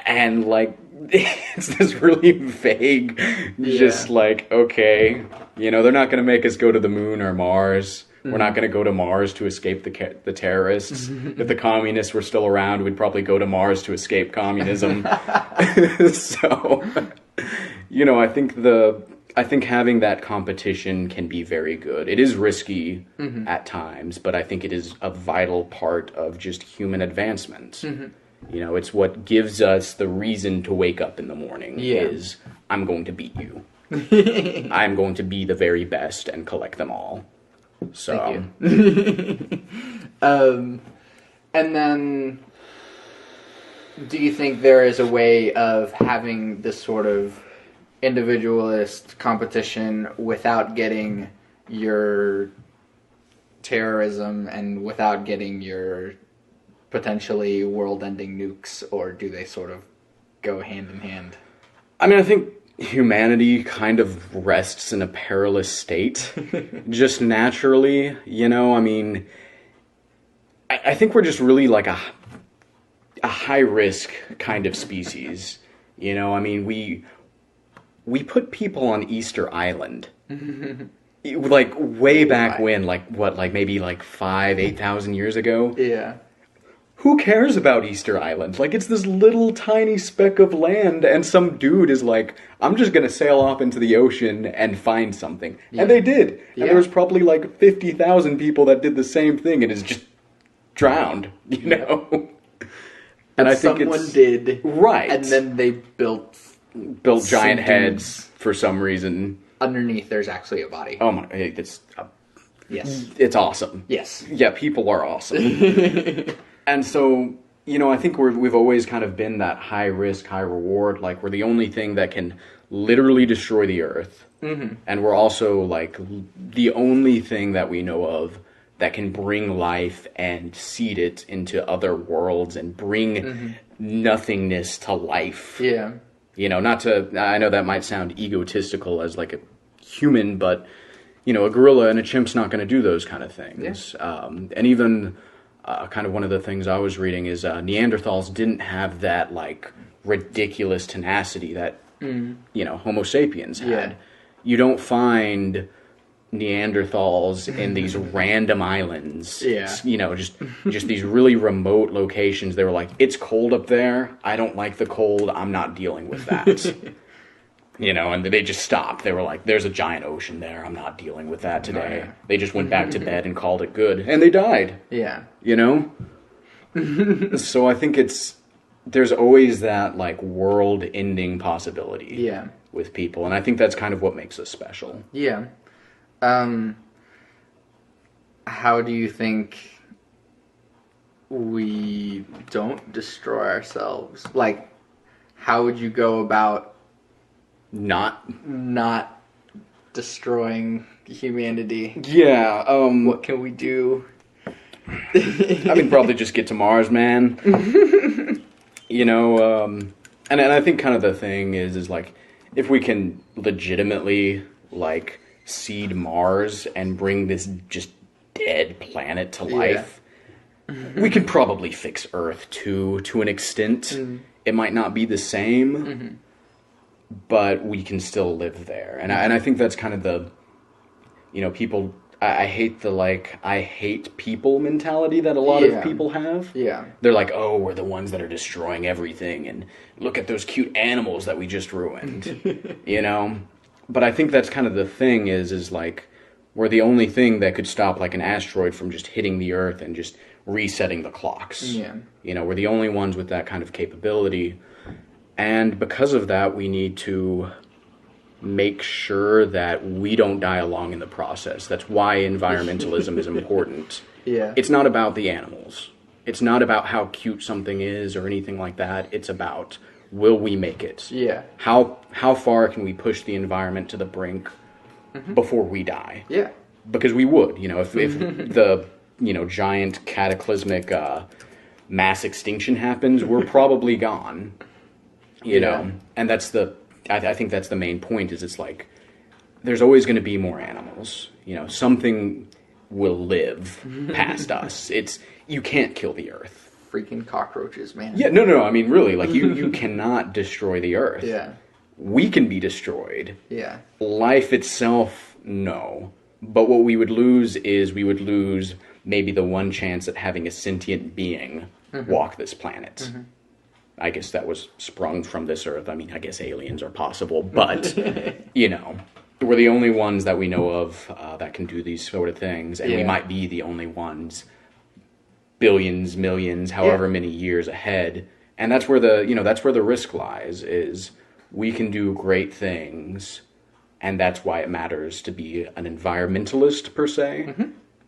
And like, it's this really vague, just like, okay, you know, they're not going to make us go to the moon or Mars. We're not going to go to Mars to escape the terrorists. If the communists were still around, we'd probably go to Mars to escape communism. So, you know, I think having that competition can be very good. It is risky at times, but I think it is a vital part of just human advancement. You know, it's what gives us the reason to wake up in the morning is, I'm going to beat you. I'm going to be the very best and collect them all. So, Thank you. And then, do you think there is a way of having this sort of individualist competition without getting your terrorism and without getting your potentially world-ending nukes, or do they sort of go hand in hand? I mean, I think humanity kind of rests in a perilous state, just naturally, you know, I mean, I think we're just really like a high-risk kind of species, you know, I mean, we put people on Easter Island, like way back when, like what, like maybe like 8,000 years ago? Yeah. Who cares about Easter Island? Like, it's this little tiny speck of land, and some dude is like, I'm just gonna sail off into the ocean and find something. Yeah. And they did. Yeah. And there was probably like 50,000 people that did the same thing and is just drowned, you know? And I think someone did. Right. And then they built giant some heads dudes. for some reason. Underneath, there's actually a body. Oh my, it's awesome. Yes. Yeah, people are awesome. And so, you know, I think we've always kind of been that high risk, high reward. Like, we're the only thing that can literally destroy the Earth. And we're also, like, the only thing that we know of that can bring life and seed it into other worlds and bring nothingness to life. Yeah. You know, I know that might sound egotistical as, like, a human, but, you know, a gorilla and a chimp's not going to do those kind of things. Yeah. And even... kind of one of the things I was reading is Neanderthals didn't have that, like, ridiculous tenacity that, you know, Homo sapiens had. Yeah. You don't find Neanderthals in these random islands. Yeah. You know, just these really remote locations. They were like, it's cold up there. I don't like the cold. I'm not dealing with that. You know, and they just stopped. They were like, there's a giant ocean there. I'm not dealing with that today. Oh, yeah. They just went back to bed and called it good. And they died. Yeah. You know? So I think there's always that, like, world-ending possibility Yeah. with people. And I think that's kind of what makes us special. Yeah. How do you think we don't destroy ourselves? Like, how would you go about not destroying humanity? Yeah, What can we do? I mean, probably just get to Mars, man. You know, and I think kind of the thing is like, if we can legitimately, like, seed Mars and bring this just dead planet to life, we can probably fix Earth too, to an extent. It might not be the same, but we can still live there. And I think that's kind of the, you know, people... I hate the, like, I hate people mentality that a lot of people have. Yeah. They're like, oh, we're the ones that are destroying everything, and look at those cute animals that we just ruined, you know? But I think that's kind of the thing is like, we're the only thing that could stop, like, an asteroid from just hitting the Earth and just resetting the clocks. Yeah. You know, we're the only ones with that kind of capability. And because of that, we need to make sure that we don't die along in the process. That's why environmentalism is important. Yeah. It's not about the animals. It's not about how cute something is or anything like that. It's about, will we make it? Yeah. How far can we push the environment to the brink before we die? Yeah. Because we would, you know, if the, you know, giant cataclysmic mass extinction happens, we're probably gone. You know, and that's I think that's the main point. Is it's like there's always going to be more animals. You know, something will live past us. You can't kill the earth. Freaking cockroaches, man. Yeah, no. I mean, really, like you cannot destroy the earth. Yeah. We can be destroyed. Yeah. Life itself, no. But what we would lose is we would lose maybe the one chance at having a sentient being walk this planet. I guess that was sprung from this earth. I mean, I guess aliens are possible, but, you know, we're the only ones that we know of that can do these sort of things, and we might be the only ones billions, millions, however many years ahead. And that's where the risk lies, is we can do great things, and that's why it matters to be an environmentalist, per se.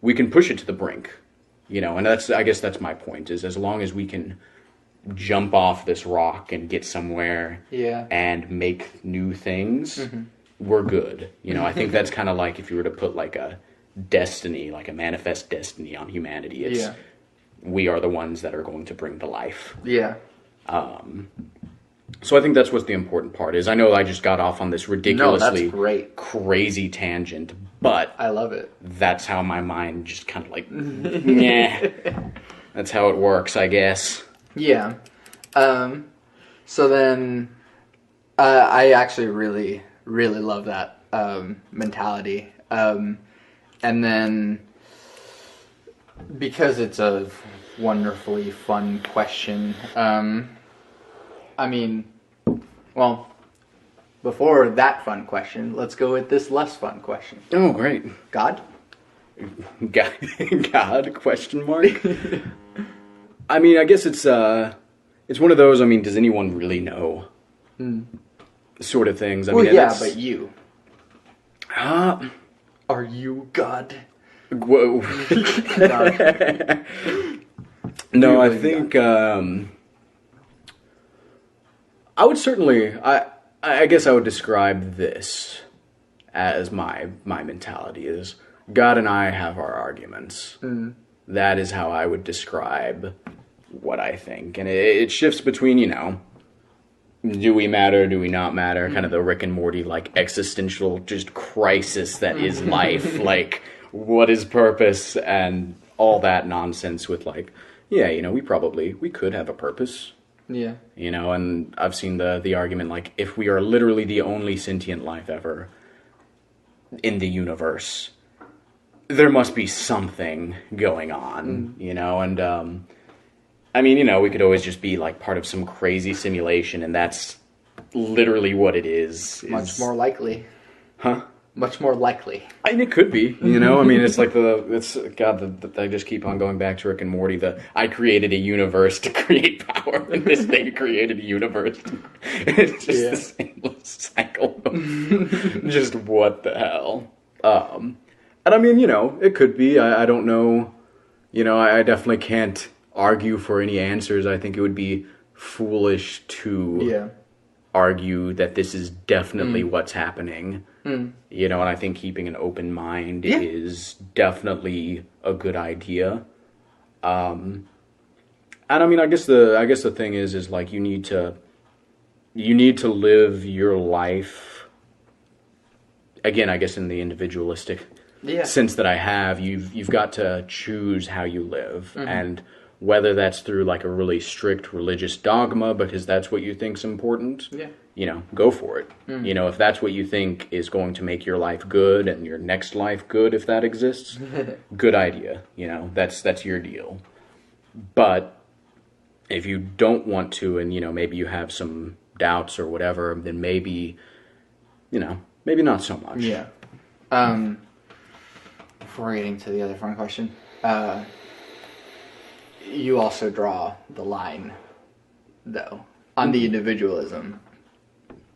We can push it to the brink, you know, and I guess that's my point, is as long as we can jump off this rock and get somewhere and make new things, we're good. You know, I think that's kind of like if you were to put like a destiny, like a manifest destiny on humanity. It's we are the ones that are going to bring the life. Yeah. So I think that's what the important part is. I know I just got off on this ridiculously great. crazy tangent, but I love it. That's how my mind just kind of like, yeah. That's how it works, I guess. Yeah. So then, I actually really, really love that mentality. And then, because it's a wonderfully fun question, I mean, well, before that fun question, let's go with this less fun question. Oh, great. God? God? Question mark? I mean, I guess it's one of those, I mean, does anyone really know? Sort of things. I mean, but you. Are you God? Whoa. God. No, I think, I would certainly, I guess I would describe this as my mentality is God and I have our arguments. That is how I would describe what I think. And it shifts between, you know, do we matter, do we not matter? Kind of the Rick and Morty, like, existential just crisis that is life. Like, what is purpose? And all that nonsense with, like, yeah, you know, we could have a purpose. Yeah. You know, and I've seen the argument, like, if we are literally the only sentient life ever in the universe, there must be something going on, you know, and, I mean, you know, we could always just be, like, part of some crazy simulation, and that's literally what it is. Much more likely. Huh? Much more likely. I mean, it could be, you know, I mean, it's like I just keep on going back to Rick and Morty, I created a universe to create power, and this thing created a universe. It's just this endless cycle of just what the hell. And I mean, you know, it could be, I don't know, you know, I definitely can't argue for any answers. I think it would be foolish to argue that this is definitely what's happening. You know, and I think keeping an open mind is definitely a good idea. And I mean, I guess the thing is like you need to live your life. Again, I guess in the individualistic sense that I have, you've got to choose how you live, and whether that's through like a really strict religious dogma because that's what you think's important, you know, go for it. You know, if that's what you think is going to make your life good and your next life good, if that exists, good idea. You know, that's your deal. But if you don't want to, and you know, maybe you have some doubts or whatever, then maybe, you know, maybe not so much. Yeah. Before getting to the other fun question, you also draw the line, though, on the individualism,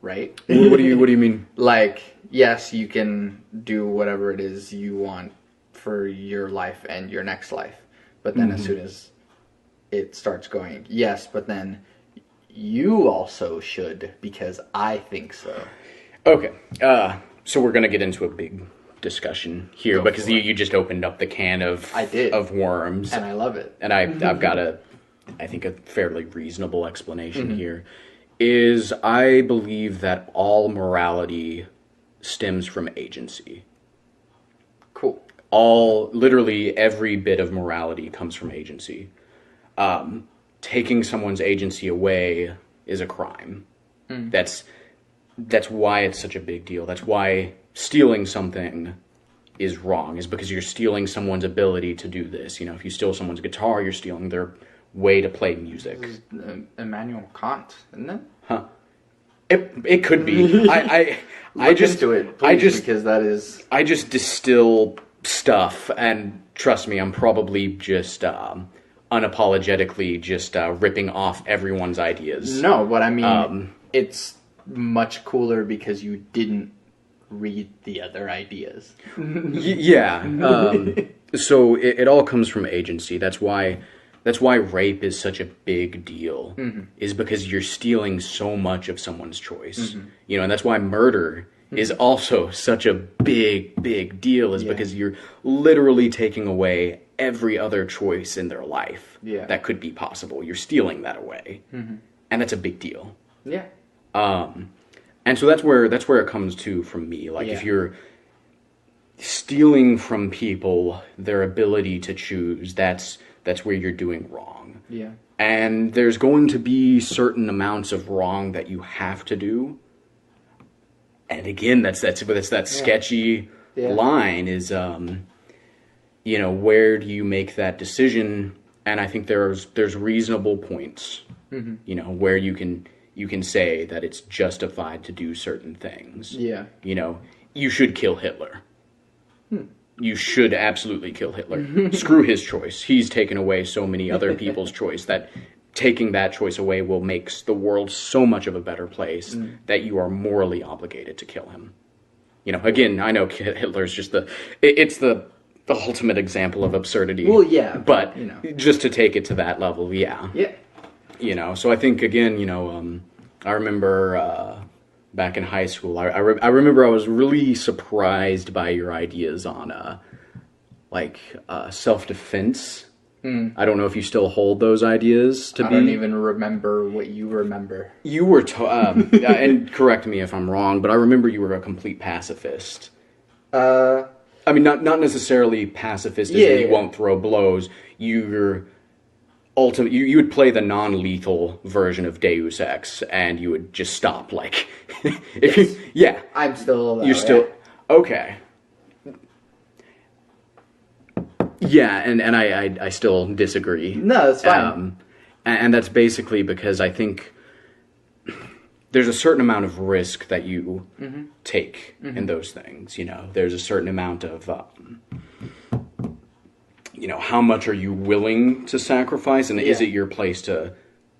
right? What do you mean? Like, yes, you can do whatever it is you want for your life and your next life, but then as soon as it starts going, yes, but then you also should because I think so. Okay, so we're gonna get into a big discussion here because you just opened up the can of I did. of worms, And I love it. and I've got a I think a fairly reasonable explanation here, is I believe that all morality stems from agency. Cool. Literally every bit of morality comes from agency. Taking someone's agency away is a crime. That's why it's such a big deal. That's why stealing something is wrong, is because you're stealing someone's ability to do this. You know, if you steal someone's guitar, you're stealing their way to play music. This is Immanuel Kant, isn't it? Huh. It could be. I Look just into it, please, because that is... I just distill stuff, and trust me, I'm probably just unapologetically just ripping off everyone's ideas. No, but I mean, it's much cooler because you didn't read the other ideas. So it all comes from agency. That's why rape is such a big deal, is because you're stealing so much of someone's choice. You know, and that's why murder is also such a big deal, is because you're literally taking away every other choice in their life that could be possible. You're stealing that away. And that's a big deal. Yeah. And so that's where it comes to from me. Like, if you're stealing from people their ability to choose, that's where you're doing wrong. Yeah. And there's going to be certain amounts of wrong that you have to do. And again, that's that sketchy line is, you know, where do you make that decision? And I think there's reasonable points, you know, where you can say that it's justified to do certain things. Yeah. You know, you should kill Hitler. You should absolutely kill Hitler. Screw his choice. He's taken away so many other people's choice that taking that choice away will make the world so much of a better place that you are morally obligated to kill him. You know, again, I know Hitler's just the ultimate example of absurdity. Well, yeah. But, you know, just to take it to that level, yeah. You know, so I think, again, you know, I remember back in high school, I remember I was really surprised by your ideas on, self-defense. I don't know if you still hold those ideas I don't even remember what you remember. You were, and correct me if I'm wrong, but I remember you were a complete pacifist. I mean, not necessarily pacifist as in you won't throw blows. You would play the non-lethal version of Deus Ex, and you would just stop. Like, I'm still. You're still okay. Yeah, and I still disagree. No, that's fine. And that's basically because I think there's a certain amount of risk that you take in those things. You know, there's a certain amount of, you know, how much are you willing to sacrifice, and is it your place to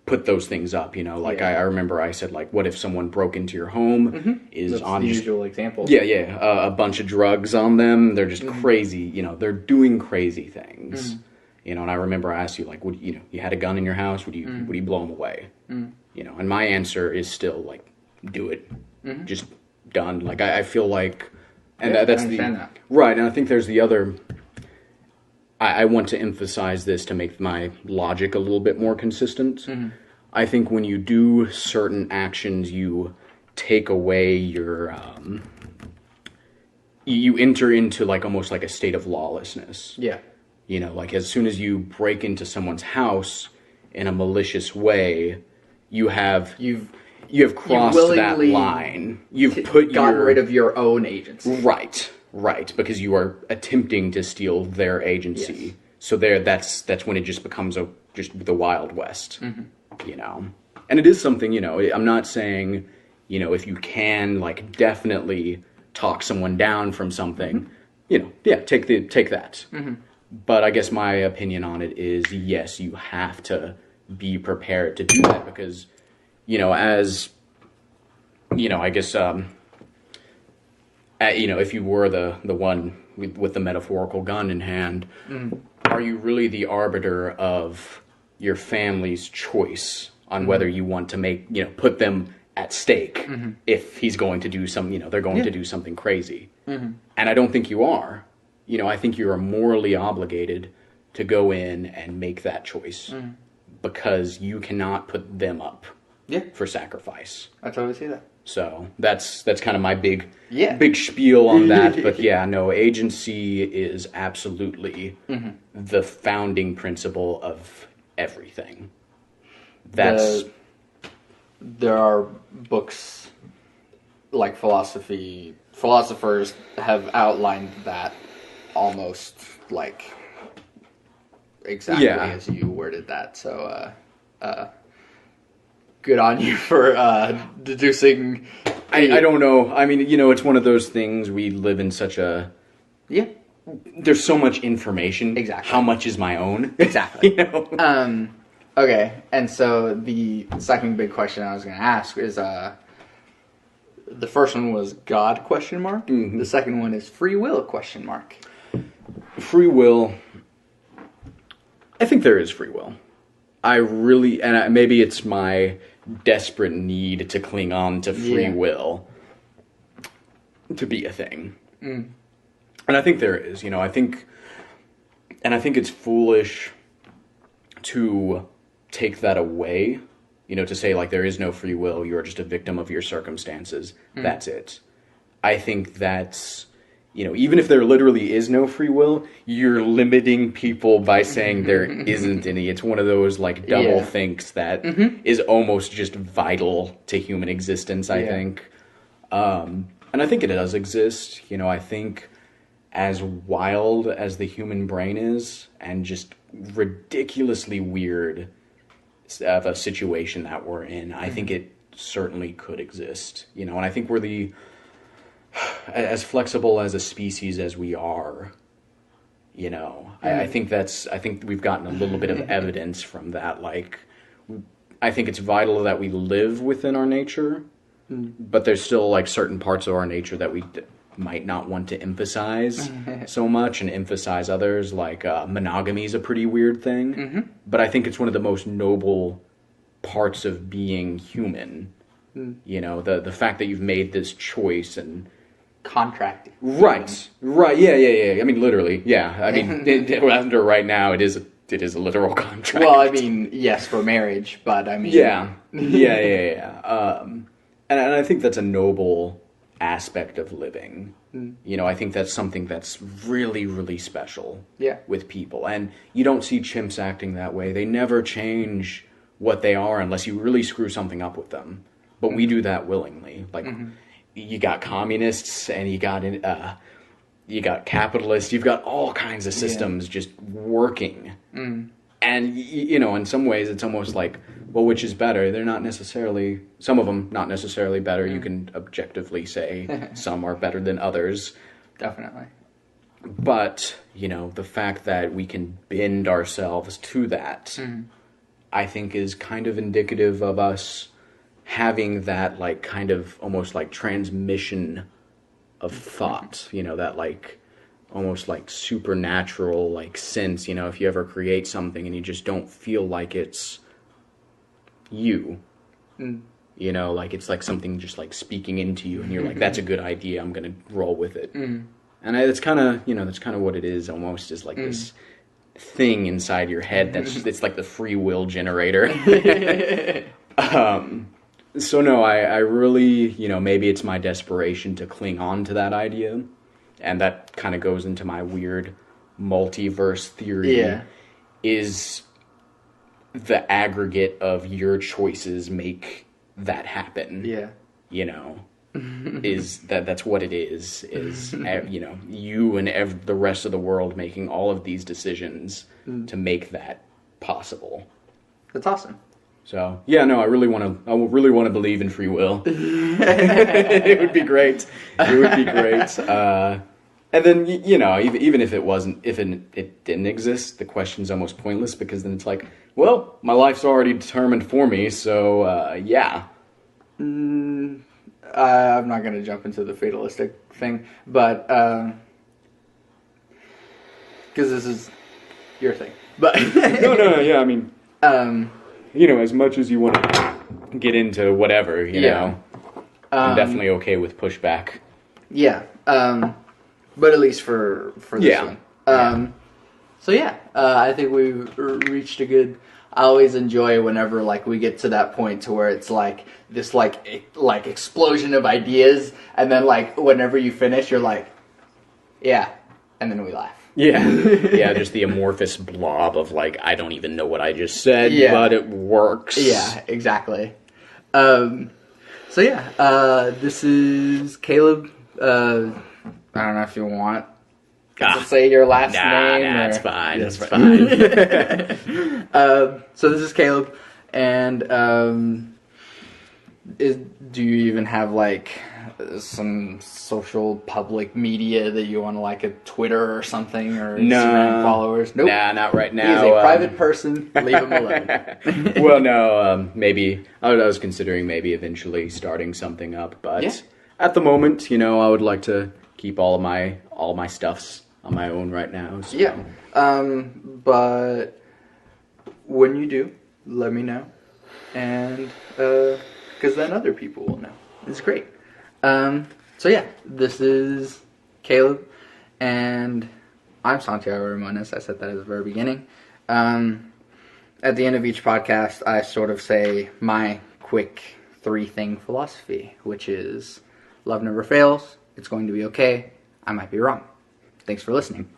put those things up? You know, like I remember I said, like, what if someone broke into your home, is That's on the just, usual example. a bunch of drugs on them, they're just crazy, you know, they're doing crazy things. You know, and I remember I asked you, like, would you had a gun in your house, would you blow them away? You know, and my answer is still like, do it, just done. Like I feel like, and that's that. Right, and I think there's the other. I want to emphasize this to make my logic a little bit more consistent. I think when you do certain actions, you take away your, you enter into like almost like a state of lawlessness. Yeah. You know, like as soon as you break into someone's house in a malicious way, you have crossed that line. You've gotten rid of your own agency. Right, because you are attempting to steal their agency. Yes. So that's when it just becomes just the Wild West, you know. And it is something, you know, I'm not saying, you know, if you can like definitely talk someone down from something, you know, take that. But I guess my opinion on it is, yes, you have to be prepared to do that because, you know, as, you know, I guess, you know, if you were the one with the metaphorical gun in hand, are you really the arbiter of your family's choice on whether you want to make, you know, put them at stake if he's going to do some, you know, they're going to do something crazy. And I don't think you are. You know, I think you are morally obligated to go in and make that choice. because you cannot put them up Yeah, for sacrifice. I totally see that. So that's kind of my big Yeah. big spiel on that. But yeah, no, agency is absolutely the founding principle of everything. That's There are books like philosophers have outlined that almost like exactly as you worded that. So good on you for deducing. I don't know. I mean, it's one of those things. We live in such a Yeah, there's so much information. Exactly. How much is my own? exactly. Okay, and so the second big question I was going to ask is the first one was God question mark. Mm-hmm. The second one is free will question mark. Free will. I think there is free will. I really, maybe it's my desperate need to cling on to free will to be a thing. And I think there is, I think it's foolish to take that away, to say like there is no free will, you're just a victim of your circumstances. That's it. I think that's, even if there literally is no free will, you're limiting people by saying there isn't any. It's one of those like double thinks that is almost just vital to human existence, I think. And I think it does exist. I think as wild as the human brain is and just ridiculously weird of a situation that we're in, I think it certainly could exist. And I think we're as flexible as a species as we are, I think we've gotten a little bit of evidence from that. Like, I think it's vital that we live within our nature, but there's still like certain parts of our nature that we might not want to emphasize so much and emphasize others. Like monogamy is a pretty weird thing, but I think it's one of the most noble parts of being human. The fact that you've made this choice and Contract. Right. Yeah. I mean, literally, yeah. I mean, right now, it is a literal contract. Well, I mean, yes, for marriage, but I mean... Yeah. And I think that's a noble aspect of living. I think that's something that's really, really special with people. And you don't see chimps acting that way. They never change what they are unless you really screw something up with them. But we do that willingly. Like, you got communists and you got capitalists. You've got all kinds of systems just working. And, in some ways, it's almost like, well, which is better? They're not necessarily, some of them not necessarily better. You can objectively say some are better than others. Definitely. But, the fact that we can bend ourselves to that, I think is kind of indicative of us having that, like, kind of almost like transmission of thought, that like almost like supernatural like sense, if you ever create something and you just don't feel like it's you, like it's like something just like speaking into you and you're like, that's a good idea, I'm gonna roll with it. And it's kind of, that's kind of what it is almost, is like this thing inside your head it's like the free will generator. So no, I really, maybe it's my desperation to cling on to that idea, and that kind of goes into my weird multiverse theory, is the aggregate of your choices make that happen. Is that's what it is you and the rest of the world making all of these decisions to make that possible. That's awesome. So yeah, no, I really want to believe in free will. It would be great. It would be great. And then even if it didn't exist, the question's almost pointless, because then it's like, well, my life's already determined for me. So yeah. I'm not going to jump into the fatalistic thing, but because this is your thing. But no, yeah, I mean, as much as you want to get into whatever, I'm definitely okay with pushback. Yeah, but at least for this one. So yeah, I think we've reached a good I always enjoy whenever like we get to that point to where it's like this like explosion of ideas, and then like whenever you finish, you're like, yeah, and then we laugh. Yeah. Yeah, just the amorphous blob of like, I don't even know what I just said, but it works. Yeah, exactly. So yeah, this is Caleb. I don't know if you want to say your last name. Nah, or... it's fine. Yeah, It's fine. So this is Caleb, and do you even have like some social public media that you want to, like a Twitter or something, or Instagram followers? Nope. Nah, not right now. He is a private person. Leave him alone. Well, no, maybe I was considering maybe eventually starting something up, but at the moment, I would like to keep all my stuffs on my own right now. So. Yeah. But when you do, let me know, and because then other people will know. It's great. So yeah, this is Caleb, and I'm Santiago Ramones. I said that at the very beginning. At the end of each podcast, I sort of say my quick 3-thing philosophy, which is love never fails. It's going to be okay. I might be wrong. Thanks for listening.